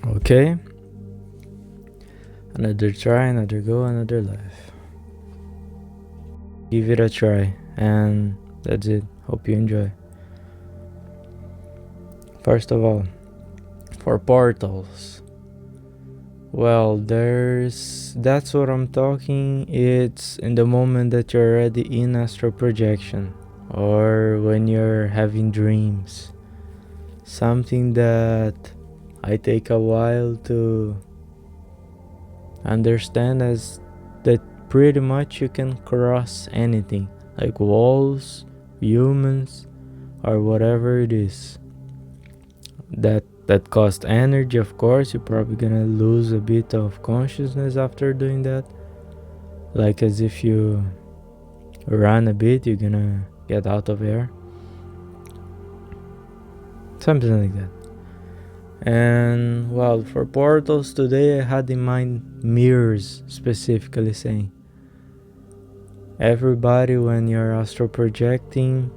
Okay, another try, another go, another life. Give it a try, and that's it. Hope you enjoy. First of all, for portals. Well, that's what I'm talking. It's in the moment that you're already in astral projection, or when you're having dreams. Something that I take a while to understand as that pretty much you can cross anything, like walls, humans, or whatever it is. That costs energy, of course. You're probably gonna lose a bit of consciousness after doing that. Like as if you run a bit, you're gonna get out of air. Something like that. And well, for portals today I had in mind mirrors, specifically saying everybody, when you're astral projecting,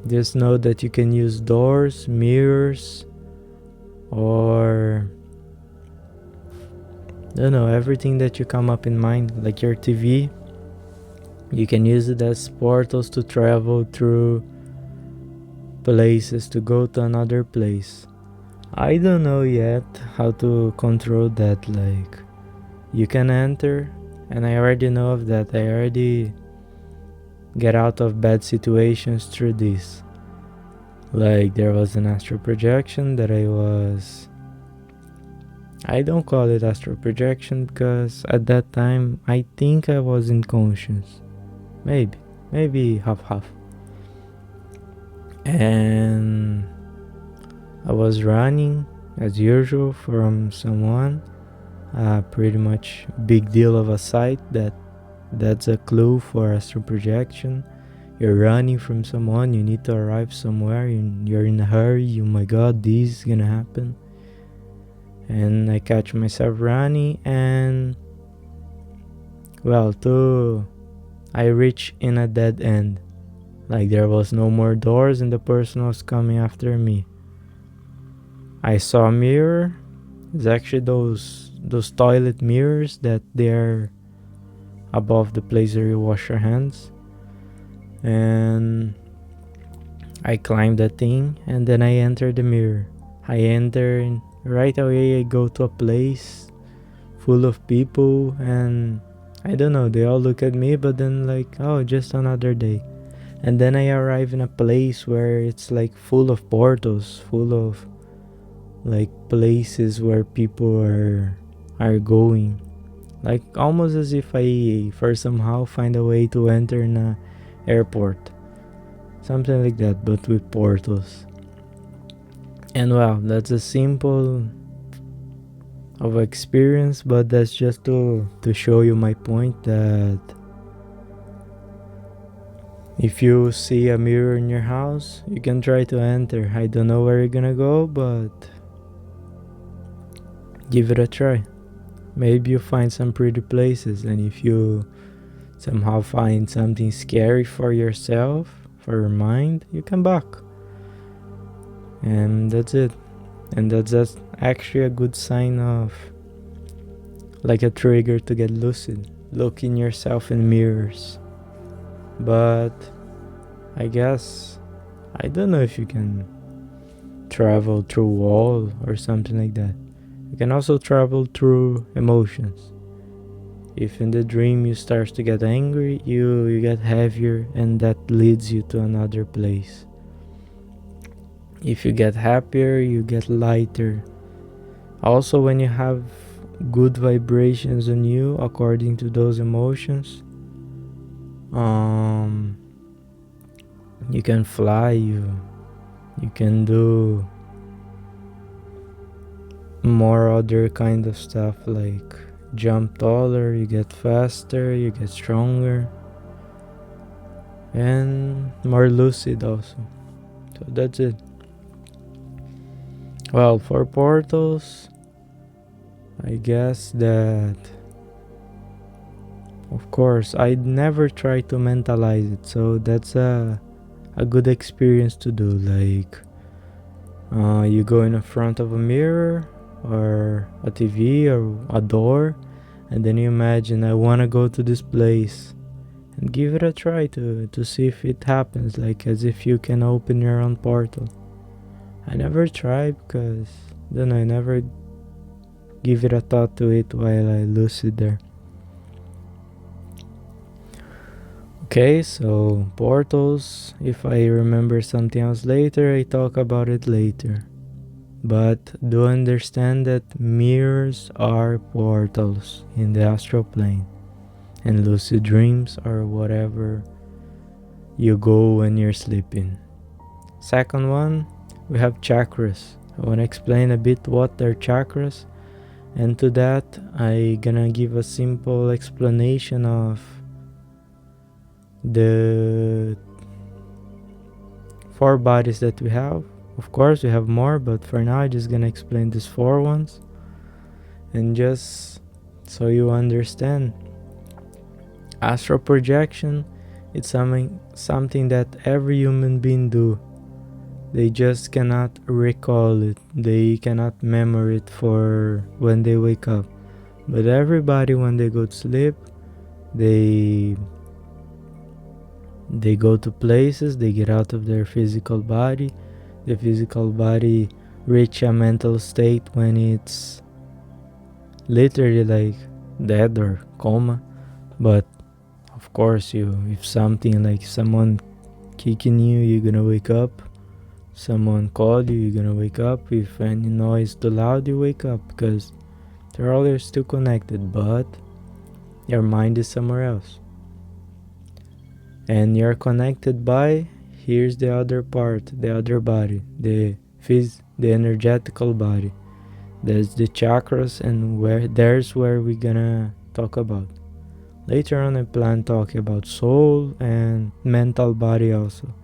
just know that you can use doors, mirrors, or I don't know, everything that you come up in mind, like your TV. You can use it as portals to travel through places, to go to another place. I don't know yet how to control that. Like, you can enter, and I already know of that. I already get out of bad situations through this. Like, there was an astral projection that I don't call it astral projection because at that time I think I was in conscience. Maybe half. And I was running as usual from someone. Pretty much big deal of a sight that's a clue for astral projection. You're running from someone, you need to arrive somewhere, you're in a hurry, oh my god, this is gonna happen. And I catch myself running, and well, I reach in a dead end. Like there was no more doors and the person was coming after me. I saw a mirror. It's actually those toilet mirrors that they're above the place where you wash your hands. And I climbed that thing, and then I enter the mirror. I enter, and right away I go to a place full of people, and I don't know, they all look at me, but then like, oh, just another day. And then I arrive in a place where it's like full of portals, full of like places where people are going. Like almost as if I for somehow find a way to enter in a airport. Something like that, but with portals. And well, that's a simple of experience, but that's just to show you my point that if you see a mirror in your house, you can try to enter. I don't know where you're gonna go, but give it a try. Maybe you find some pretty places, and if you somehow find something scary for yourself, for your mind, you come back. And that's it. And that's actually a good sign of like a trigger to get lucid. Looking yourself in mirrors. But I guess I don't know if you can travel through wall or something like that. You can also travel through emotions. If in the dream you start to get angry, you get heavier, and that leads you to another place. If you get happier, you get lighter. Also, when you have good vibrations on you according to those emotions, you can fly, you can do more other kind of stuff like jump taller, you get faster, you get stronger, and more lucid also. So that's it. Well, for portals, I guess that of course I'd never try to mentalize it, so that's a good experience to do. Like you go in front of a mirror, or a TV or a door, and then you imagine, I want to go to this place, and give it a try to see if it happens, like as if you can open your own portal. I never tried because then I never give it a thought to it while I lucid there. Okay, so portals, if I remember something else later, I talk about it later. But do understand that mirrors are portals in the astral plane, and lucid dreams are whatever you go when you're sleeping. Second one, we have chakras. I want to explain a bit what are chakras, and to that I gonna give a simple explanation of the 4 bodies that we have. Of course we have more, but for now I'm just gonna explain these 4 ones, and just so you understand, astral projection, it's something that every human being do. They just cannot recall it, they cannot memory it for when they wake up. But everybody, when they go to sleep, they go to places, they get out of their physical body. The physical body reach a mental state when it's literally like dead or coma. But of course, if something like someone kicking you, you're gonna wake up. Someone called you, you're gonna wake up. If any noise too loud, you wake up, because they're all still connected, but your mind is somewhere else. And you're connected by, here's the other part, the other body, the energetical body. There's the chakras, and there's where we're gonna talk about. Later on I plan talking about soul and mental body also.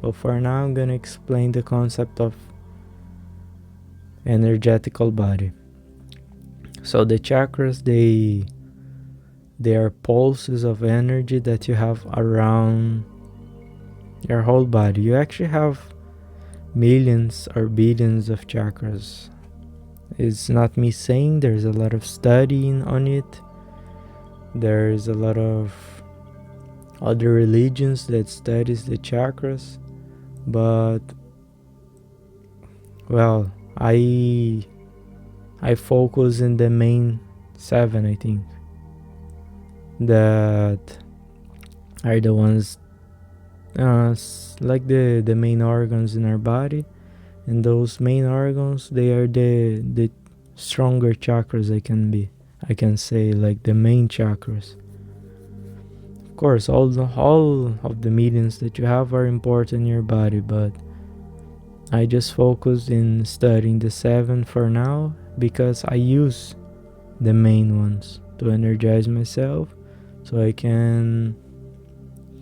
But for now I'm gonna explain the concept of energetical body. So the chakras, they are pulses of energy that you have around your whole body. You actually have millions or billions of chakras. It's not me saying, there's a lot of studying on it. There's a lot of other religions that studies the chakras. But well, I focus in the main 7, I think, that are the ones like the main organs in our body. And those main organs, they are the stronger chakras I can say, like the main chakras. Of course, all of the millions that you have are important in your body, but I just focus in studying the 7 for now, because I use the main ones to energize myself, so I can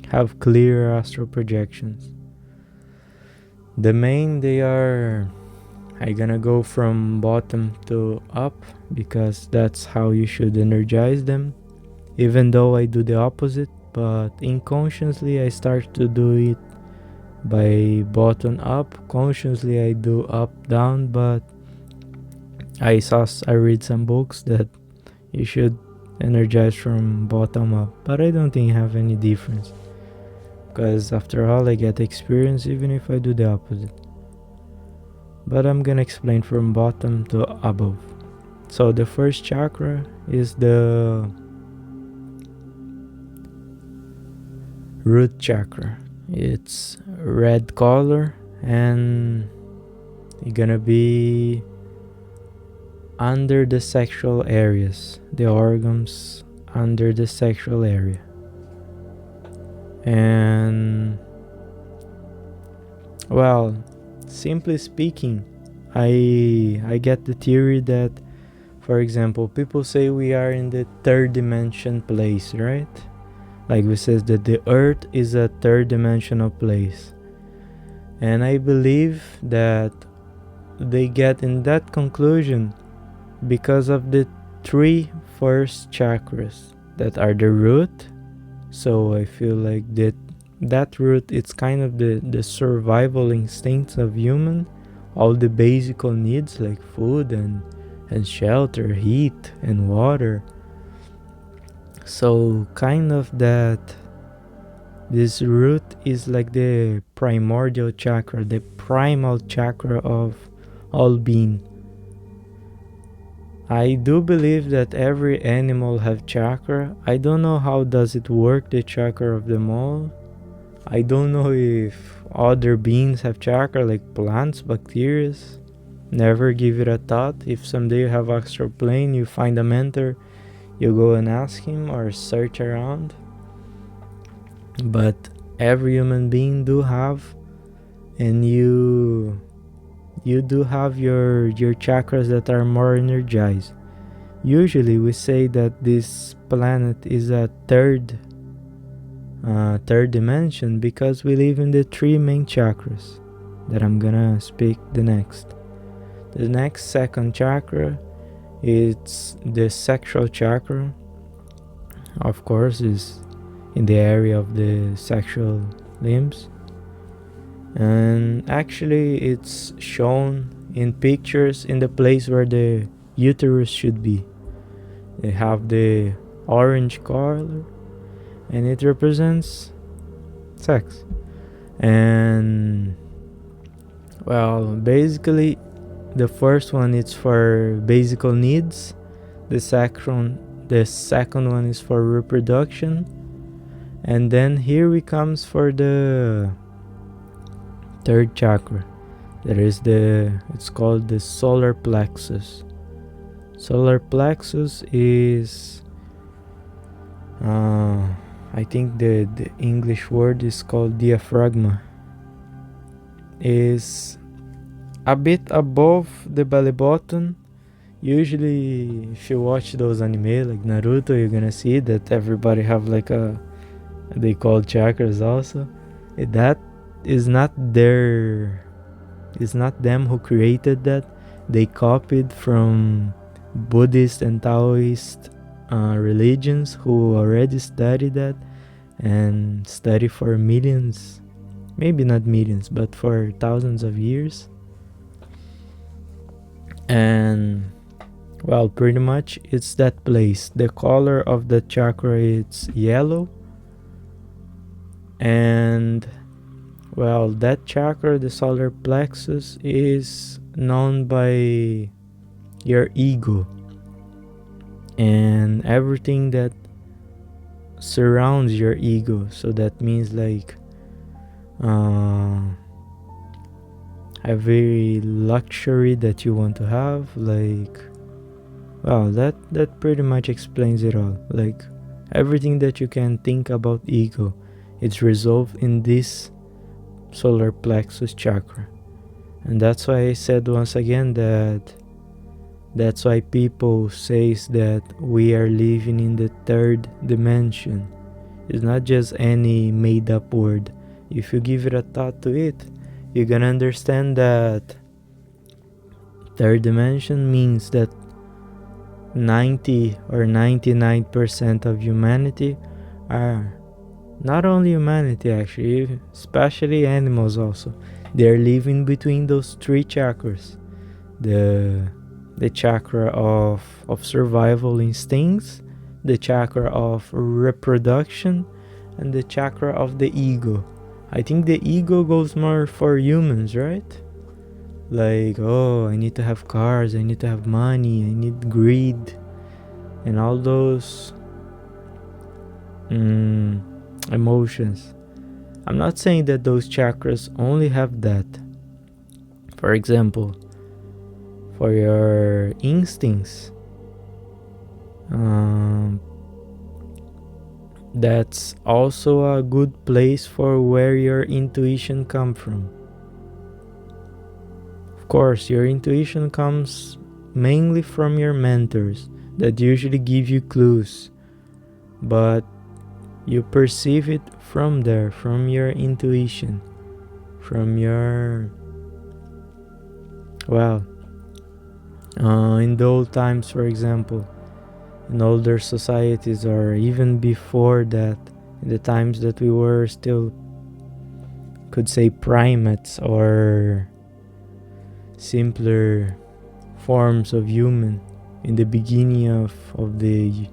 have clear astral projections. The main, they are, I gonna go from bottom to up, because that's how you should energize them, even though I do the opposite. But unconsciously I start to do it by bottom up. Consciously I do up down, but I read some books that you should energize from bottom up, but I don't think I have any difference, because after all I get experience even if I do the opposite. But I'm gonna explain from bottom to above. So the first chakra is the root chakra. It's red color, and it's gonna be under the sexual areas, the organs under the sexual area. And well, simply speaking, I get the theory that, for example, people say we are in the 3rd dimension place, right? Like we says that the earth is a 3rd dimensional place. And I believe that they get in that conclusion because of the 3 first chakras that are the root. So I feel like that root, it's kind of the survival instincts of human, all the basic needs like food and and shelter, heat and water. So kind of that this root is like the primordial chakra, the primal chakra of all being. I do believe that every animal have chakra. I don't know how does it work, the chakra of them all. I don't know if other beings have chakra like plants, bacteria. Never give it a thought. If someday you have astral plane, you find a mentor, you go and ask him or search around. But every human being do have, and you do have your chakras that are more energized. Usually we say that this planet is a third dimension because we live in the three main chakras that I'm gonna speak the next. The next second chakra, it's the sexual chakra. Of course, is in the area of the sexual limbs. And actually it's shown in pictures in the place where the uterus should be. They have the orange color and it represents sex. And well, basically the first one is for basic needs. The second one is for reproduction. And then here we comes for the third chakra. There is it's called the solar plexus. Solar plexus is I think the English word is called diaphragma. Is a bit above the belly button. Usually if you watch those anime like Naruto, you're gonna see that everybody have like they call chakras also. That is not it's not them who created that. They copied from Buddhist and Taoist religions who already studied that and study for millions, maybe not millions, but for thousands of years. And well, pretty much it's that place. The color of the chakra is yellow. And well, that chakra, the solar plexus, is known by your ego and everything that surrounds your ego. So that means like every luxury that you want to have, like, well, that pretty much explains it all. Like everything that you can think about ego, it's resolved in this solar plexus chakra. And that's why I said once again that's why people says that we are living in the third dimension. It's not just any made up word. If you give it a thought to it, you're gonna understand that third dimension means that 90 or 99% of humanity are not only humanity, actually, especially animals also. They're living between those three chakras. The chakra of survival instincts, the chakra of reproduction, and the chakra of the ego. I think the ego goes more for humans, right? Like, oh, I need to have cars, I need to have money, I need greed, and all those emotions. I'm not saying that those chakras only have that. For example, for your instincts, that's also a good place for where your intuition comes from. Of course, your intuition comes mainly from your mentors that usually give you clues, but you perceive it from there, from your intuition, from your, well, in the old times, for example, in older societies, or even before that, in the times that we were still, could say, primates or simpler forms of human in the beginning of the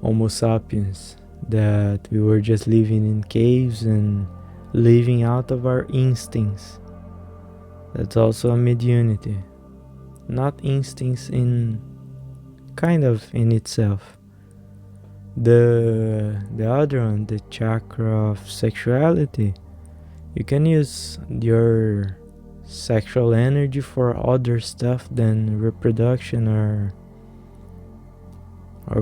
Homo sapiens, that we were just living in caves and living out of our instincts. That's also a mediunity. Not instincts in kind of in itself. The other one, the chakra of sexuality, you can use your sexual energy for other stuff than reproduction or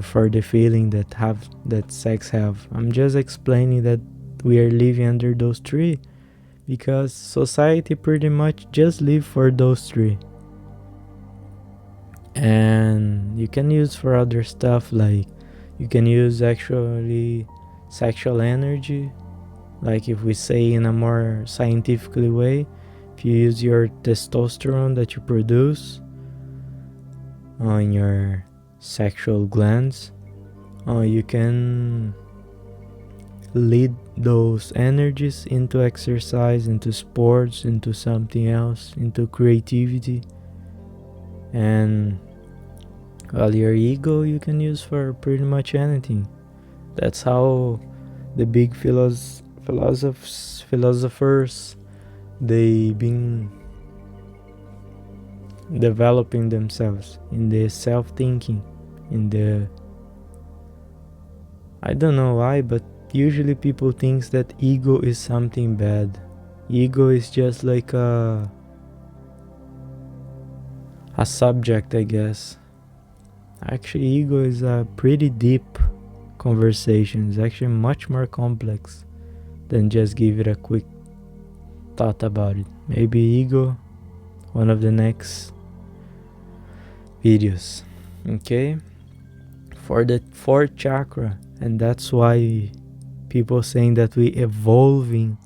for the feeling that sex have. I'm just explaining that we are living under those three because society pretty much just live for those three. And you can use for other stuff, like you can use actually sexual energy, like if we say in a more scientifically way, if you use your testosterone that you produce on your sexual glands, you can lead those energies into exercise, into sports, into something else, into creativity. And well, your ego you can use for pretty much anything. That's how the big philosophers, they been developing themselves in the self-thinking, in the, I don't know why, but usually people think that ego is something bad. Ego is just like a subject, I guess. Actually, ego is a pretty deep conversation. It's actually much more complex than just give it a quick thought about it. Maybe ego, one of the next videos. Okay, for the fourth chakra, and that's why people saying that we evolving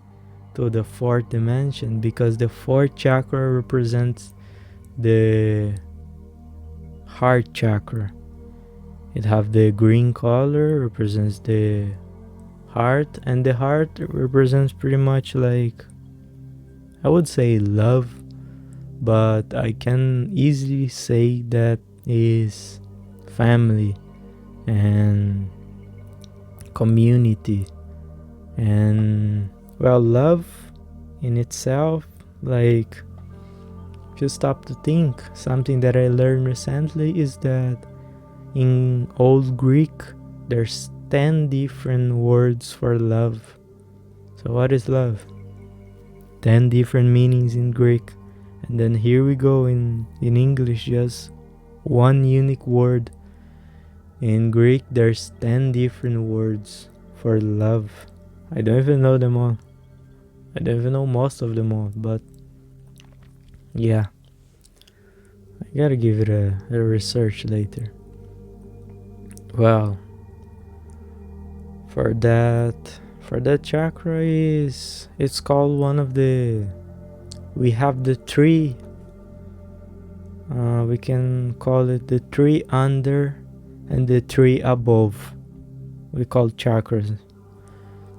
to the fourth dimension, because the fourth chakra represents the heart chakra. It have the green color, represents the heart, and the heart represents pretty much like, I would say love, but I can easily say that is family and community. And well, love in itself, like if you stop to think, something that I learned recently is that in Old Greek there's 10 different words for love. So what is love? 10 different meanings in Greek. And then here we go in English, just one unique word. In Greek there's 10 different words for love. I don't even know them all. I don't even know most of them all, but yeah, I gotta give it a research later. Well, for that chakra it's called one of the, we have the three, we can call it the three under and the three above. We call chakras.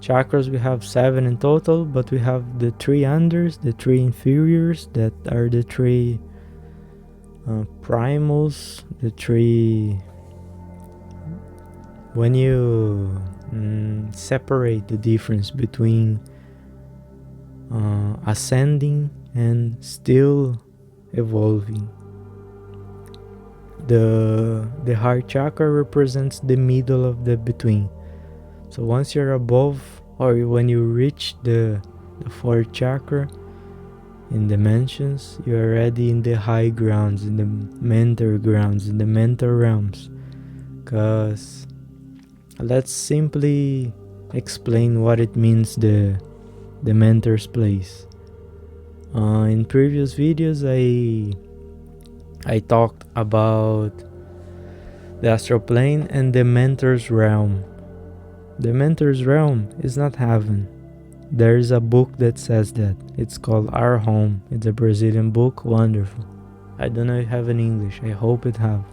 Chakras we have 7 in total, but we have the 3 unders, the 3 inferiors, that are the 3 primals, the 3, when you separate the difference between ascending and still evolving. The heart chakra represents the middle of the between. So once you're above, or when you reach the fourth chakra in dimensions, you're already in the high grounds, in the mental grounds, in the mental realms. Because let's simply explain what it means, the mentor's place. In previous videos I talked about the astral plane and the mentor's realm. The mentor's realm is not heaven. There is a book that says that. It's called Our Home. It's a Brazilian book, wonderful. I don't know if it have in English. I hope it have.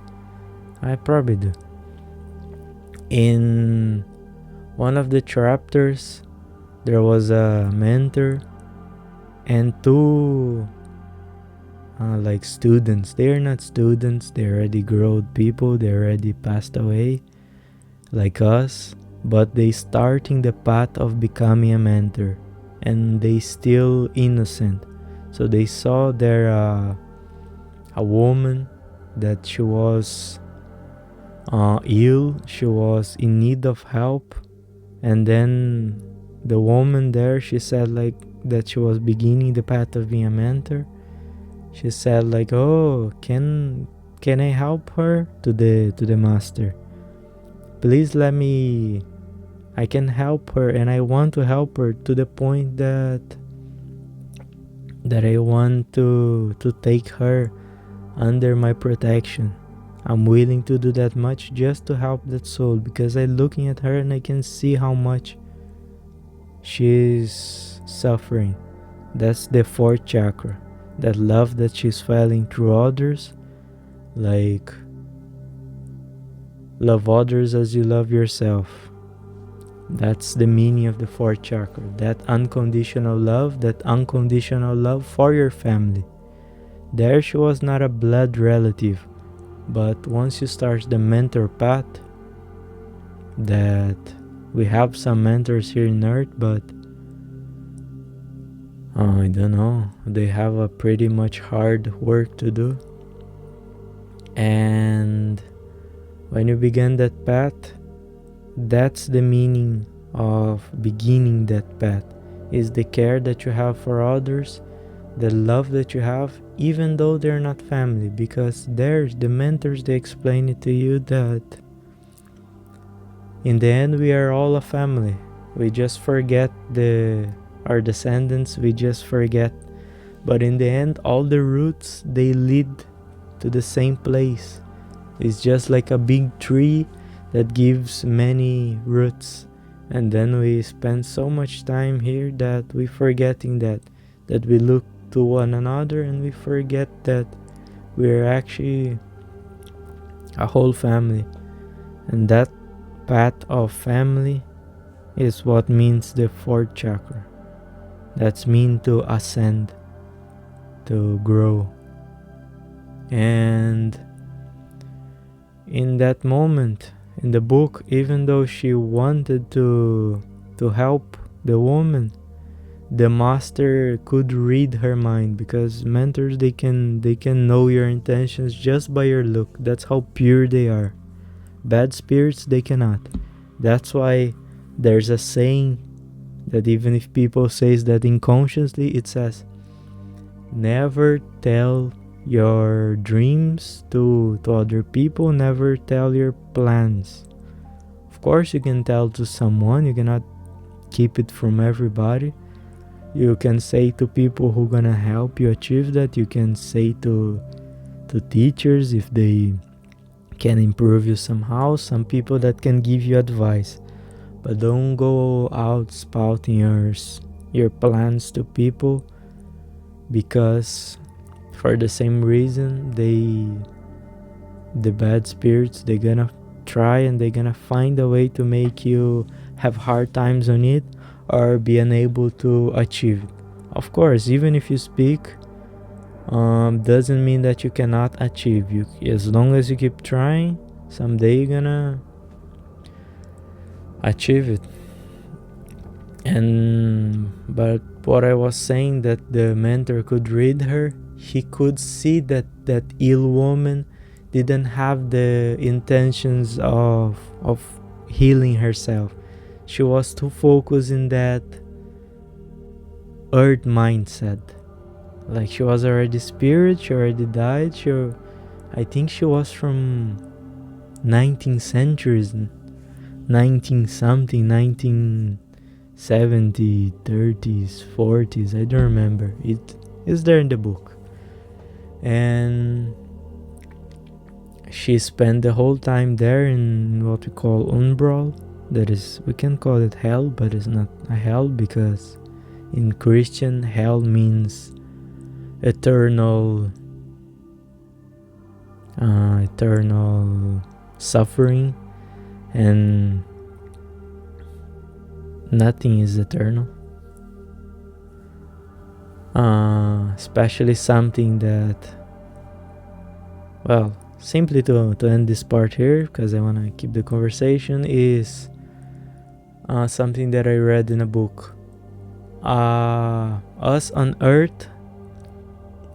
I probably do. In one of the chapters, there was a mentor and two like students. They are not students, they already grown people, they already passed away like us, but they starting the path of becoming a mentor, and they still innocent. So they saw there a woman that she was ill, she was in need of help, and then the woman there, she said like that she was beginning the path of being a mentor. She said like, oh, can I help her to the master? Please let me, I can help her, and I want to help her to the point that I want to take her under my protection. I'm willing to do that much just to help that soul, because I looking at her and I can see how much she's suffering. That's the fourth chakra. That love that she's feeling through others, like love others as you love yourself. That's the meaning of the fourth chakra. That unconditional love for your family. There she was not a blood relative, but once you start the mentor path, that we have some mentors here in Earth, but I don't know, they have a pretty much hard work to do. And when you begin that path, that's the meaning of beginning that path, is the care that you have for others, the love that you have, even though they're not family, because there's the mentors, they explain it to you that in the end we are all a family. We just forget our descendants, we just forget, but in the end all the roots, they lead to the same place. It's just like a big tree that gives many roots, and then we spend so much time here that we forgetting that we look to one another and we forget that we're actually a whole family. And that path of family is what means the fourth chakra. That's mean to ascend, to grow. And in that moment in the book, even though she wanted to help the woman, the master could read her mind, because mentors, they can know your intentions just by your look. That's how pure they are. Bad spirits, they cannot. That's why there's a saying that even if people says that unconsciously, it says never tell your dreams to other people, never tell your plans. Of course you can tell to someone, you cannot keep it from everybody. You can say to people who gonna help you achieve that. You can say to teachers if they can improve you somehow, some people that can give you advice. But don't go out spouting your plans to people, because for the same reason, the bad spirits, they're gonna try and they're gonna find a way to make you have hard times on it or be unable to achieve it. Of course, even if you speak, doesn't mean that you cannot achieve. You, as long as you keep trying, someday you're gonna achieve it. And but what I was saying, that the mentor could read her, he could see that ill woman didn't have the intentions of healing herself. She was too focused in that earth mindset. Like she was already spirit, she already died. I think she was from 19th centuries, 19 something, 1970, 30s, 40s, I don't remember. It is there in the book. And she spent the whole time there in what we call umbral. That is, we can call it hell, but it's not a hell, because in Christian, hell means eternal suffering, and nothing is eternal. Especially something that, well, simply to end this part here, because I want to keep the conversation, is something that I read in a book. Us on Earth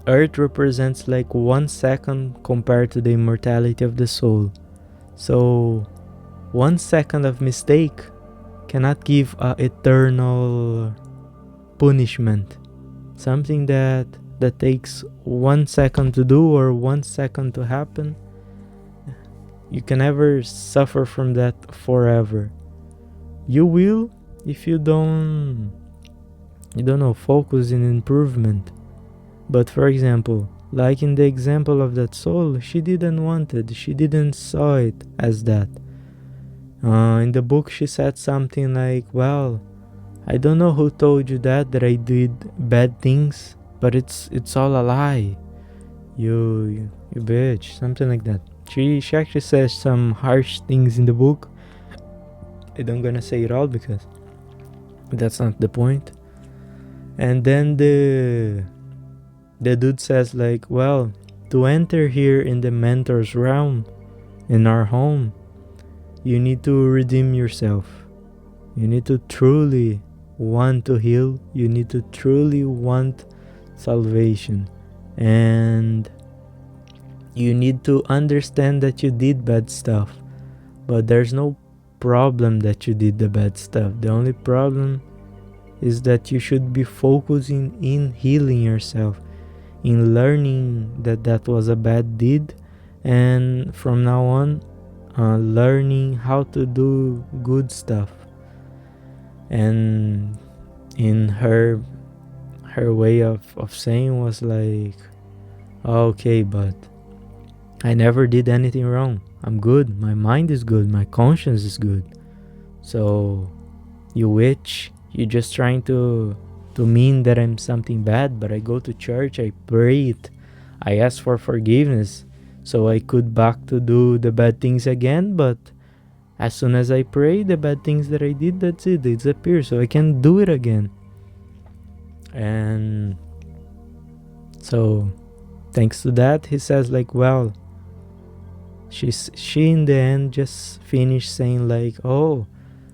represents like 1 second compared to the immortality of the soul. So 1 second of mistake cannot give a eternal punishment. Something that takes 1 second to do or 1 second to happen, you can never suffer from that forever. You will if you don't focus in improvement. But for example, like in the example of that soul, she didn't want it, she didn't saw it as that. In the book she said something like, well, I don't know who told you that I did bad things, but it's all a lie. You bitch, something like that. She actually says some harsh things in the book. I don't gonna say it all because that's not the point. And then the dude says like, well, to enter here in the mentor's realm, in our home, you need to redeem yourself. You need to truly want to heal. You need to truly want salvation. And you need to understand that you did bad stuff. But there's no problem that you did the bad stuff. The only problem is that you should be focusing in healing yourself, in learning that was a bad deed, and from now on learning how to do good stuff. And in her way of saying was like, okay, but I never did anything wrong. I'm good. My mind is good. My conscience is good. So you witch, you're just trying to mean that I'm something bad, but I go to church, I pray it, I ask for forgiveness so I could back to do the bad things again. But as soon as I pray, the bad things that I did, that's it, they disappear, so I can do it again. And so thanks to that, he says like, well, she in the end just finished saying like, oh,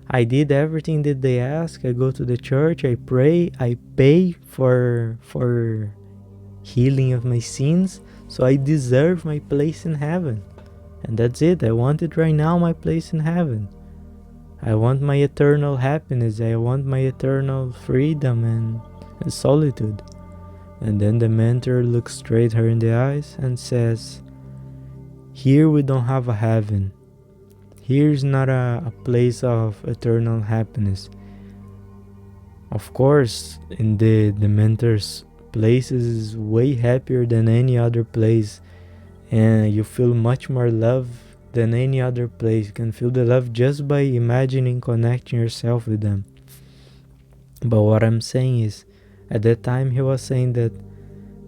I did everything that they ask. I go to the church, I pray, I pay for healing of my sins, so I deserve my place in heaven. And that's it. I want it right now, my place in heaven. I want my eternal happiness. I want my eternal freedom and solitude. And then the mentor looks straight her in the eyes and says, here we don't have a heaven. Here's not a place of eternal happiness. Of course, in the mentor's place is way happier than any other place, and you feel much more love than any other place. You can feel the love just by imagining connecting yourself with them. But what I'm saying is, at that time he was saying that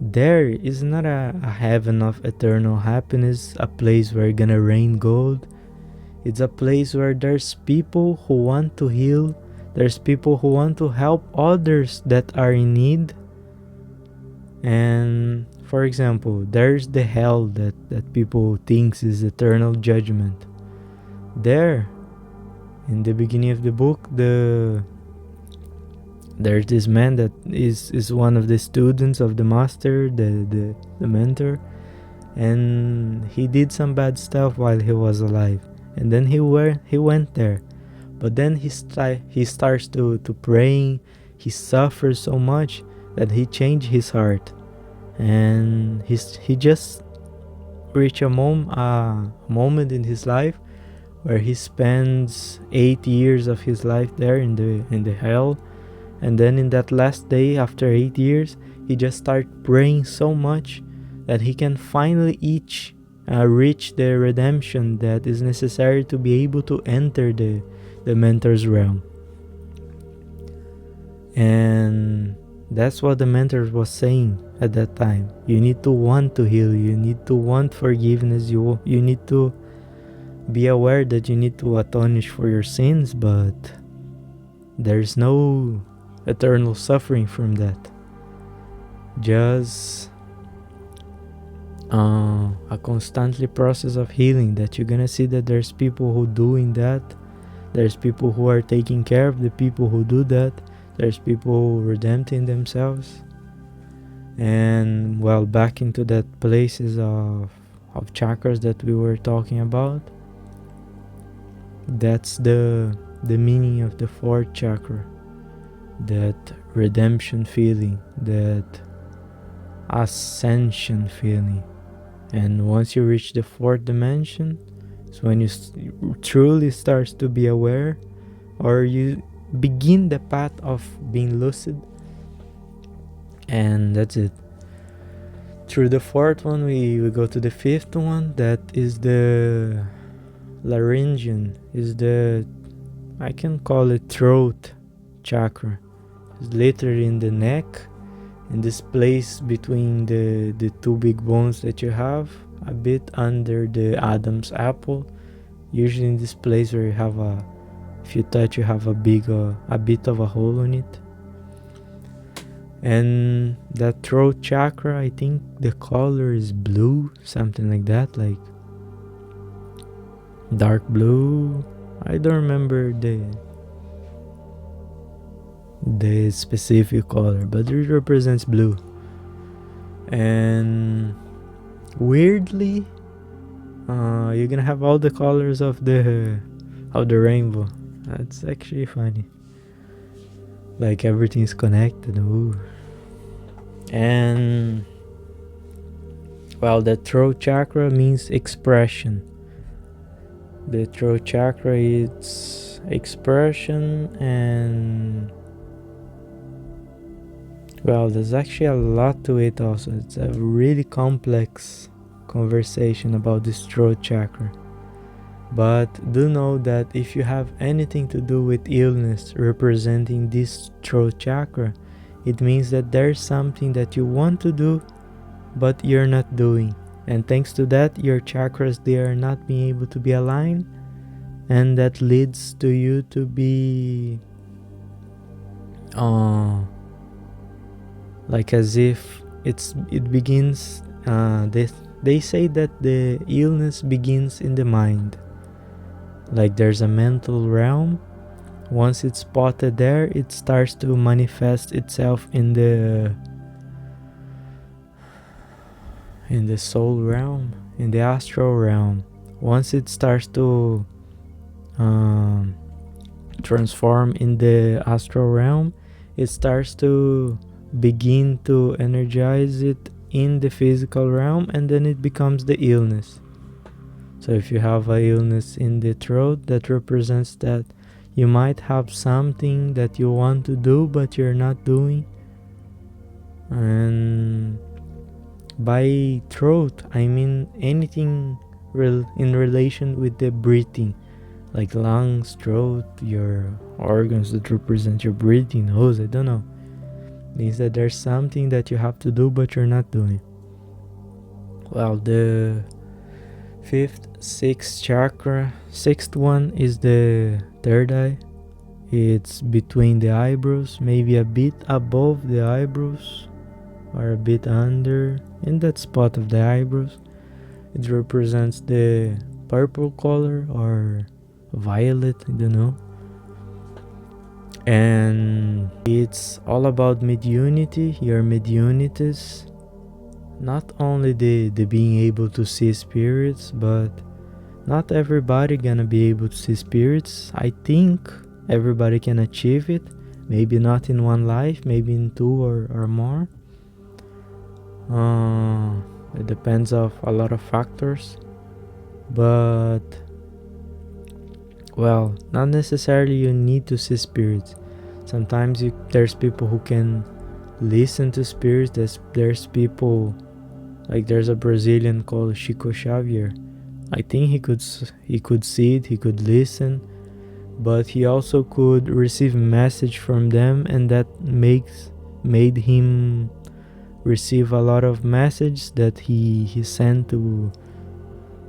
there is not a heaven of eternal happiness, a place where it's gonna rain gold. It's a place where there's people who want to heal. There's people who want to help others that are in need. And for example, there's the hell that people thinks is eternal judgment. There, in the beginning of the book, there's this man that is one of the students of the master, the mentor, and he did some bad stuff while he was alive. And then he went there, but then he starts to praying. He suffers so much that he changed his heart, and he just reached a moment in his life where he spends 8 years of his life there in the hell. And then in that last day, after 8 years, he just starts praying so much that he can finally reach the redemption that is necessary to be able to enter the mentor's realm. And that's what the mentor was saying at that time. You need to want to heal. You need to want forgiveness. You need to be aware that you need to atone for your sins, but there's no eternal suffering from that. just a constantly process of healing, that you're gonna see that there's people who doing that, there's people who are taking care of the people who do that, there's people redempting themselves. And well, back into that places of chakras that we were talking about, that's the meaning of the fourth chakra, that redemption feeling, that ascension feeling. And once you reach the fourth dimension, it's when you truly starts to be aware, or you begin the path of being lucid. And that's it. Through the fourth one, we go to the fifth one, that is the laryngean, is the, I can call it throat chakra. It's literally in the neck, in this place between the two big bones that you have, a bit under the Adam's apple. Usually in this place where you have if you touch, you have a bit of a hole in it. And that throat chakra, I think the color is blue, something like that, like dark blue. I don't remember the specific color, but it represents blue. And weirdly, you're gonna have all the colors of the rainbow. That's actually funny. Like everything's connected. Ooh. And well, the throat chakra means expression. The throat chakra is expression, and well, there's actually a lot to it also. It's a really complex conversation about this throat chakra. But do know that if you have anything to do with illness representing this throat chakra, it means that there's something that you want to do, but you're not doing. And thanks to that, your chakras, they are not being able to be aligned. And that leads to you to be like as if it begins, they say that the illness begins in the mind. Like there's a mental realm. Once it's spotted there, it starts to manifest itself in the soul realm, in the astral realm. Once it starts to transform in the astral realm, it starts to begin to energize it in the physical realm, and then it becomes the illness. So if you have a illness in the throat, that represents that you might have something that you want to do but you're not doing. And by throat, I mean anything in relation with the breathing, like lungs, throat, your organs that represent your breathing, nose, I don't know. Means that there's something that you have to do but you're not doing. Well, the sixth chakra, sixth one is the third eye. It's between the eyebrows, maybe a bit above the eyebrows or a bit under, in that spot of the eyebrows. It represents the purple color or violet, I don't know. And it's all about mediunity, your mediunities. Not only the being able to see spirits, but not everybody gonna be able to see spirits. I think everybody can achieve it. Maybe not in one life, maybe in two or more. It depends of a lot of factors. But well, not necessarily you need to see spirits. Sometimes there's people who can listen to spirits. There's people, like there's a Brazilian called Chico Xavier. I think he could see it, he could listen, but he also could receive message from them, and that made him receive a lot of messages that he sent to.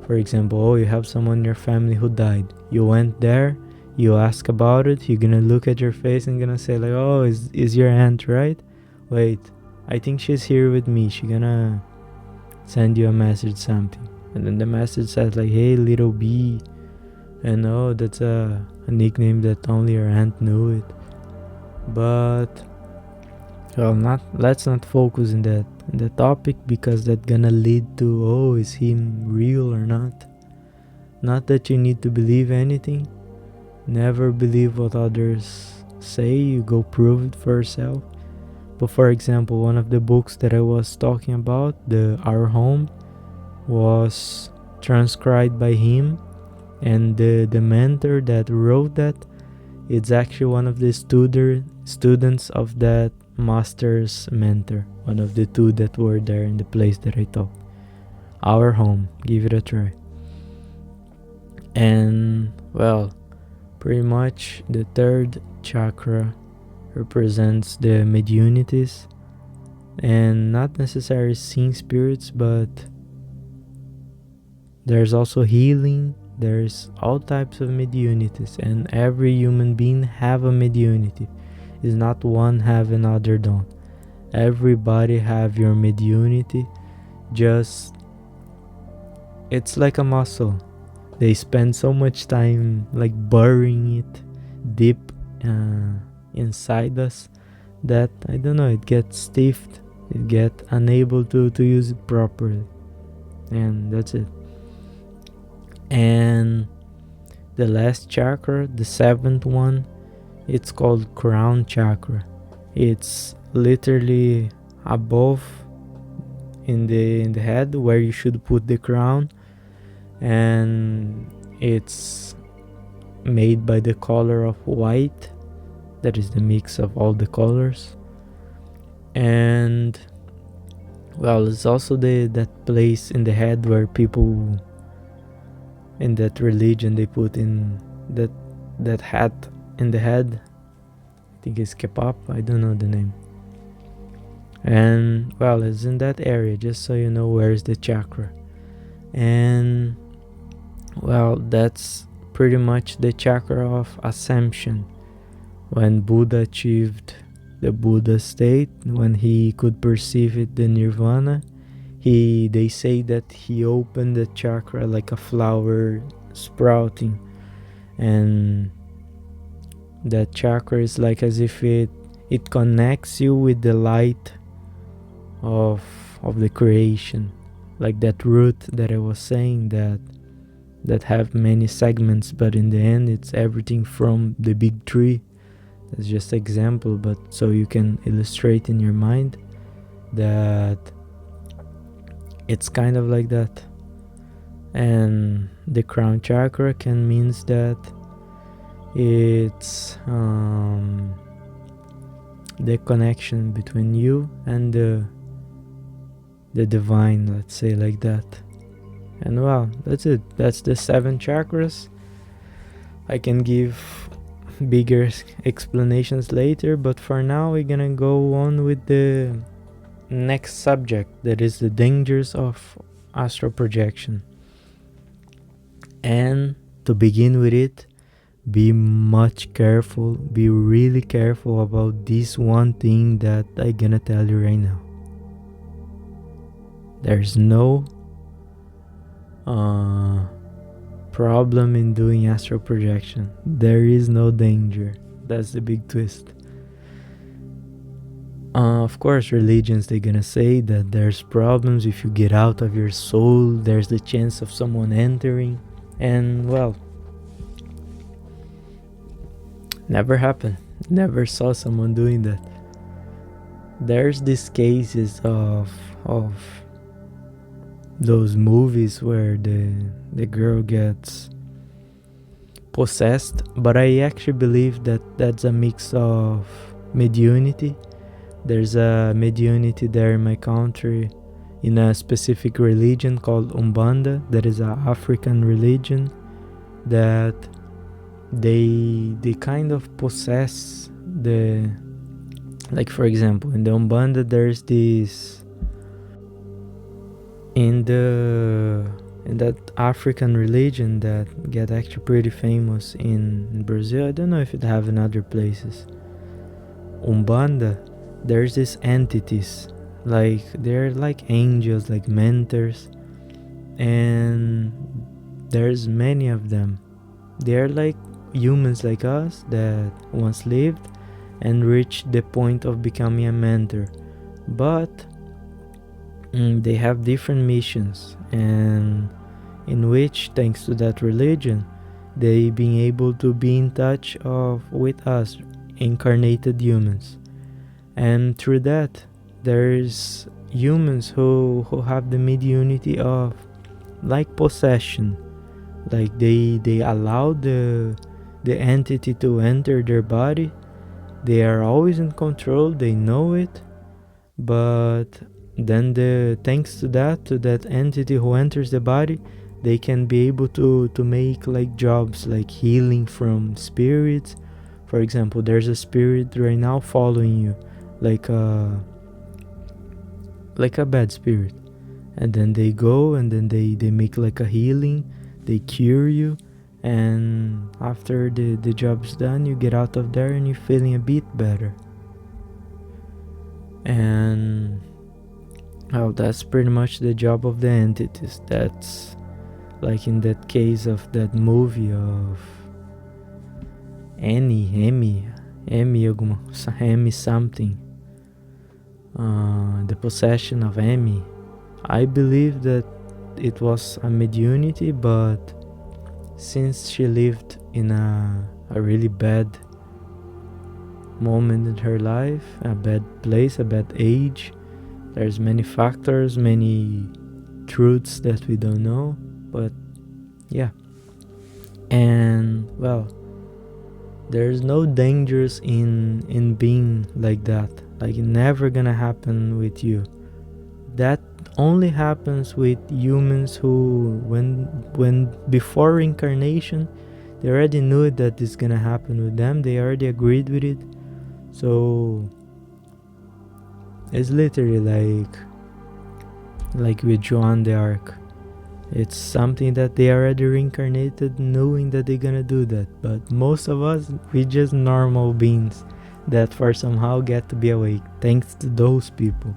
For example, you have someone in your family who died. You went there, you ask about it, you're gonna look at your face and gonna say like, oh, is your aunt, right? Wait, I think she's here with me. She gonna send you a message, something. And then the message says like, hey, little bee. And oh, that's a nickname that only her aunt knew it. But well, not let's not focus in the topic, because that's gonna lead to, oh, is he real or not? Not that you need to believe anything. Never believe what others say. You go prove it for yourself. But for example, one of the books that I was talking about, the Our Home, was transcribed by him, and the mentor that wrote that, it's actually one of the students of that master's mentor, one of the two that were there in the place that I talked. Our Home, give it a try. And well, pretty much the third chakra represents the mediunities, and not necessarily seeing spirits, but there's also healing. There's all types of mediunities, and every human being have a mediunity. It's not one have another don't. Everybody have your mediunity. Just it's like a muscle. They spend so much time like burying it deep inside us that, I don't know, it gets stiff. It get unable to use it properly, and that's it. And the last chakra, the seventh one, it's called crown chakra. It's literally above in the head, where you should put the crown, and it's made by the color of white. That is the mix of all the colors. And well, it's also that place in the head where people in that religion, they put in that hat in the head. I think it's kebab, I don't know the name. And well, it's in that area, just so you know where's the chakra. And well, that's pretty much the chakra of ascension. When Buddha achieved the Buddha state, when he could perceive it, the nirvana, they say that he opened the chakra like a flower sprouting, and that chakra is like as if it connects you with the light of the creation, like that root that I was saying, that have many segments, but in the end it's everything from the big tree. That's just an example, but so you can illustrate in your mind that it's kind of like that. And the crown chakra can means that it's the connection between you and the divine, let's say like that. And well, that's it. That's the 7 chakras. I can give bigger explanations later, but for now we're gonna go on with the next subject, that is the dangers of astral projection. And to begin with it, be much careful, be really careful about this one thing that I'm gonna tell you right now. There's no problem in doing astral projection. There is no danger. That's the big twist. Of course, religions, they're gonna say that there's problems if you get out of your soul, there's the chance of someone entering, and well, never happened. Never saw someone doing that. There's these cases of those movies where the girl gets possessed, but I actually believe that that's a mix of mediunity. There's a mediunity there in my country in a specific religion called Umbanda, that is an African religion, that they kind of possess the, like for example, in the Umbanda there's this, in that African religion that get actually pretty famous in Brazil. I don't know if it have in other places. Umbanda, there's these entities Like they're like angels, like mentors, and there's many of them. They're like humans like us that once lived and reached the point of becoming a mentor, but they have different missions, and in which, thanks to that religion, they being able to be in touch with us incarnated humans. And through that, there's humans who have the mediunity of like possession, like they allow the entity to enter their body. They are always in control, they know it, but then the thanks to that entity who enters the body, they can be able to make like jobs like healing from spirits. For example, there's a spirit right now following you, like a bad spirit, and then they go and then they make like a healing, they cure you, and after the job's done, you get out of there and you're feeling a bit better. And well, that's pretty much the job of the entities. That's like in that case of that movie of Emmy something, the possession of Emmy. I believe that it was a mediunity, but since she lived in a really bad moment in her life, a bad place, a bad age, there's many factors, many truths that we don't know, but yeah. And well, there's no dangers in being like that. Like it never gonna happen with you. That only happens with humans who when before reincarnation they already knew that this gonna happen with them. They already agreed with it. So it's literally like with Joan de Arc. It's something that they already reincarnated knowing that they're gonna do that. But most of us, we just normal beings that for somehow get to be awake thanks to those people.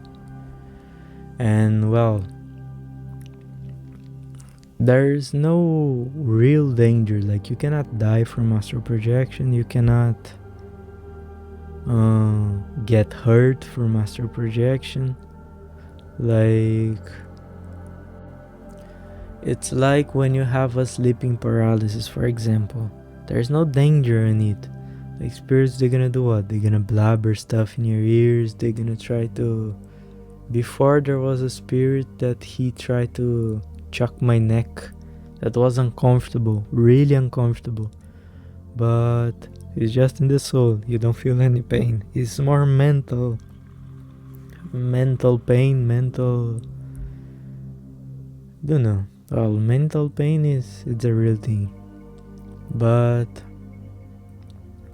And well, there's no real danger. Like you cannot die from astral projection, you cannot get hurt from astral projection. Like it's like when you have a sleeping paralysis, for example. There's no danger in it. Like spirits, they're gonna do what? They're gonna blabber stuff in your ears. They're gonna try to. Before there was a spirit that he tried to chuck my neck. That was uncomfortable, really uncomfortable. But it's just in the soul. You don't feel any pain. It's more mental pain, don't know. Well, mental pain it's a real thing. But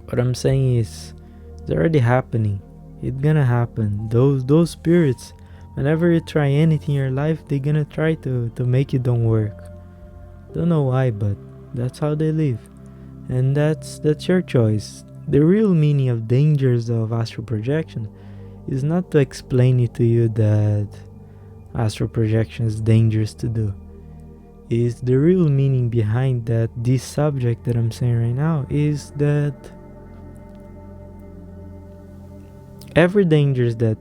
what I'm saying is it's already happening. It's gonna happen. Those spirits, whenever you try anything in your life, they're gonna try to make it don't work. Don't know why, but that's how they live. And that's your choice. The real meaning of dangers of astral projection is not to explain it to you that astral projection is dangerous to do. Is the real meaning behind that this subject that I'm saying right now is that every dangers that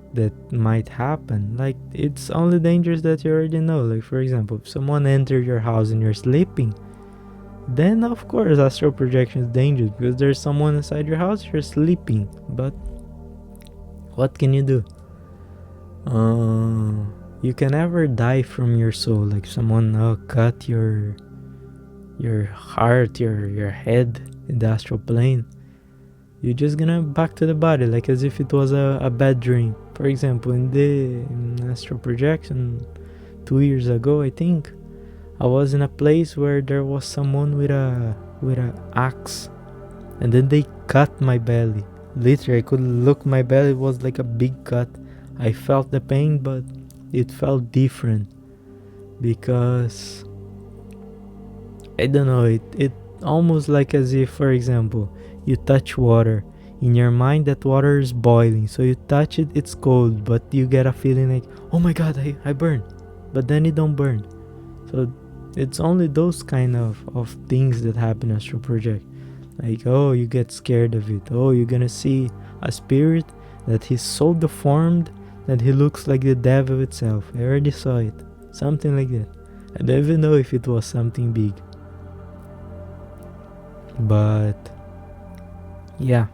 might happen, like it's only dangers that you already know. Like for example, if someone entered your house and you're sleeping, then of course astral projection is dangerous because there's someone inside your house, you're sleeping. But what can you do? You can never die from your soul. Like someone cut your heart, your head in the astral plane. You're just gonna back to the body, like as if it was a bad dream. For example, in astral projection 2 years ago, I think I was in a place where there was someone with a axe, and then they cut my belly. Literally, I could look my belly, it was like a big cut. I felt the pain, but it felt different because I don't know, it almost like as if, for example, you touch water in your mind that water is boiling, so you touch it, it's cold, but you get a feeling like, oh my god, I burn, but then it don't burn. So it's only those kind of things that happen astral project. Like, oh, you get scared of it, oh, you're gonna see a spirit that he's so deformed that he looks like the devil itself. I already saw it, something like that. I don't even know if it was something big, but yeah,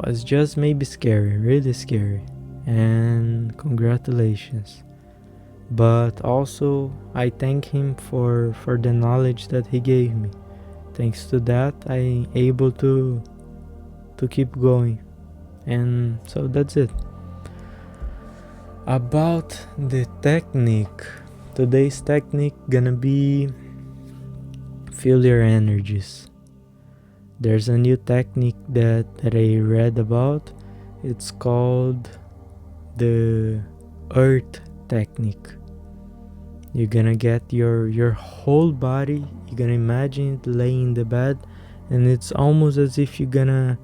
was just maybe scary, really scary. And congratulations. But also I thank him for the knowledge that he gave me. Thanks to that, I able to keep going. And so that's it. About the technique, today's technique gonna be feel your energies. There's a new technique that I read about. It's called the earth technique. You're gonna get your whole body, you're gonna imagine it laying in the bed, and it's almost as if you're gonna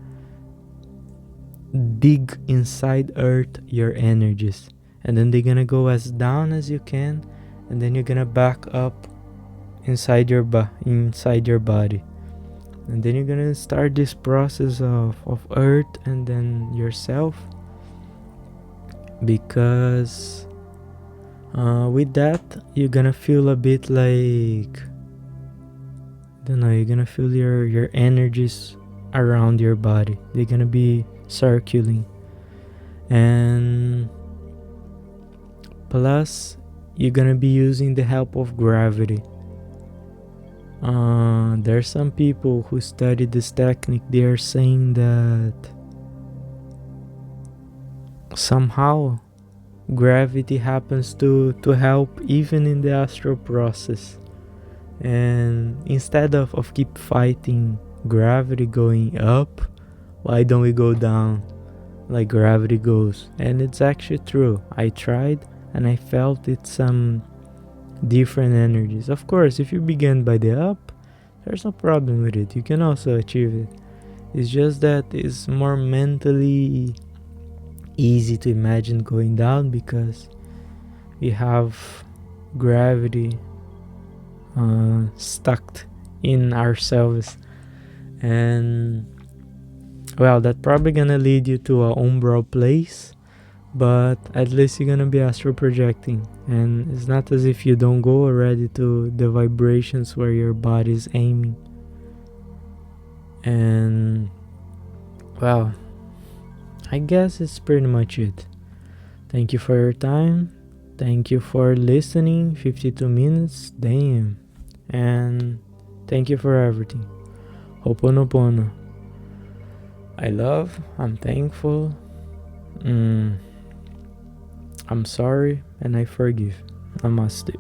dig inside earth your energies, and then they're gonna go as down as you can, and then you're gonna back up inside inside your body, and then you're gonna start this process of earth and then yourself, because with that you're gonna feel a bit like, I don't know, you're gonna feel your energies around your body, they're gonna be circulating. And plus you're gonna be using the help of gravity. There's some people who study this technique, they are saying that somehow gravity happens to help even in the astral process. And instead of keep fighting gravity going up, why don't we go down like gravity goes? And it's actually true. I tried and I felt it's some different energies. Of course, if you begin by the up, there's no problem with it, you can also achieve it. It's just that it's more mentally easy to imagine going down, because we have gravity stuck in ourselves. And well, that probably gonna lead you to a umbral place, but at least you're gonna be astral projecting, and it's not as if you don't go already to the vibrations where your body is aiming. And well, I guess it's pretty much it. Thank you for your time, thank you for listening. 52 minutes, damn. And thank you for everything. Ho'oponopono. I love, I'm thankful, I'm sorry, and I forgive. Namaste.